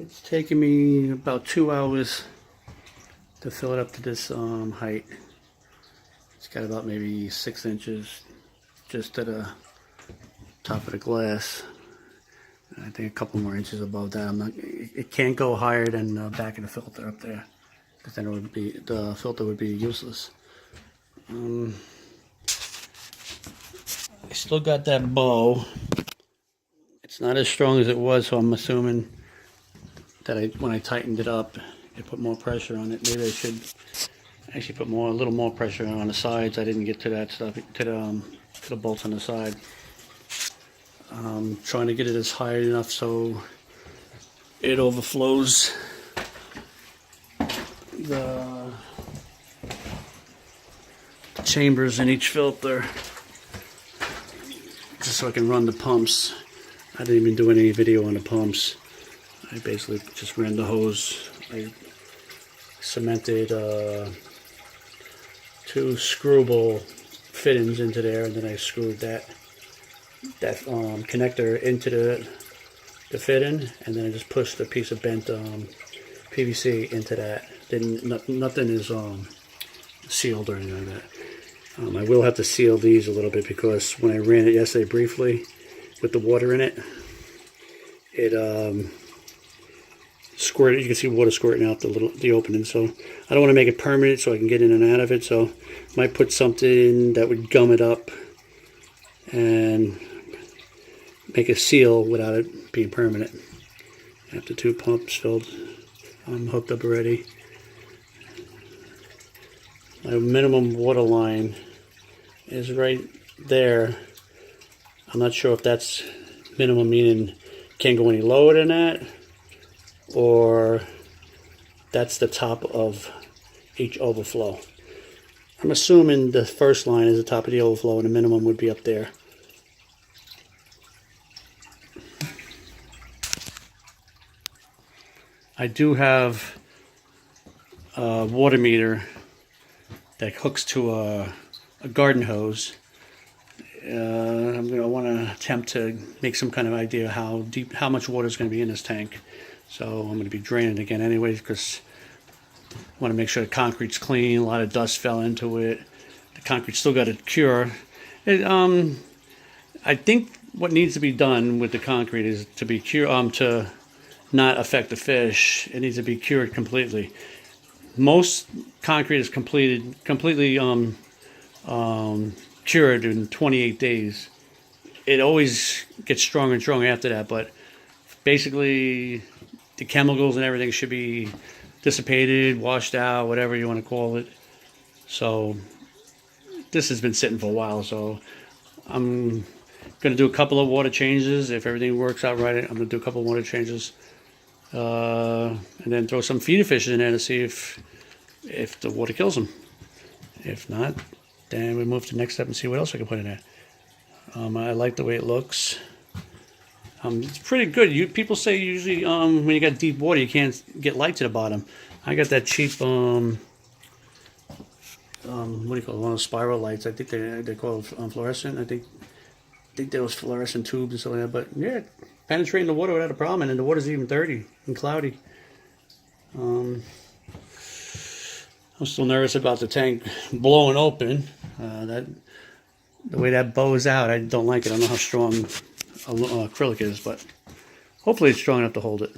It's taken me about 2 hours to fill it up to this height. It's got about maybe 6 inches just at the top of the glass. I think a couple more inches above that. It can't go higher than the back of the filter up there, because then the filter would be useless. I still got that bow. It's not as strong as it was, so I'm assuming that when I tightened it up, it put more pressure on it. Maybe I should actually put a little more pressure on the sides. I didn't get to that stuff, to the bolts on the side. Trying to get it as high enough so it overflows the chambers in each filter, just so I can run the pumps. I didn't even do any video on the pumps. I basically just ran the hose. I cemented 2 screwable fittings into there, and then I screwed that connector into the fitting, and then I just pushed a piece of bent PVC into that. Nothing is sealed or anything like that. I will have to seal these a little bit, because when I ran it yesterday briefly with the water in it, it squirted. You can see water squirting out the opening. So I don't want to make it permanent so I can get in and out of it. So I might put something that would gum it up and make a seal without it being permanent. After 2 pumps filled, I'm hooked up already. My minimum water line is right there. I'm not sure if that's minimum meaning can't go any lower than that, or that's the top of each overflow. I'm assuming the first line is the top of the overflow and the minimum would be up there. I do have a water meter that hooks to a garden hose. I want to attempt to make some kind of idea how much water is going to be in this tank. So I'm going to be draining again anyways, because I want to make sure the concrete's clean. A lot of dust fell into it. The concrete's still got to cure. I think what needs to be done with the concrete is to not affect the fish. It needs to be cured completely. Most concrete is completely cured in 28 days. It always gets stronger and stronger after that, but basically the chemicals and everything should be dissipated, washed out, whatever you want to call it. So this has been sitting for a while, so I'm going to do a couple of water changes. If everything works out right, I'm going to do a couple of water changes, and then throw some feeder fish in there to see if the water kills them. If not, then we move to the next step and see what else I can put in there. I like the way it looks. It's pretty good. People say usually when you got deep water, you can't get light to the bottom. I got that cheap what do you call it? One of those spiral lights. I think they call it fluorescent. I think there was fluorescent tubes and stuff like that. But yeah, penetrating the water without a problem, and then the water's even dirty and cloudy. I'm still nervous about the tank blowing open. The way that bows out, I don't like it. I don't know how strong acrylic is, but hopefully it's strong enough to hold it.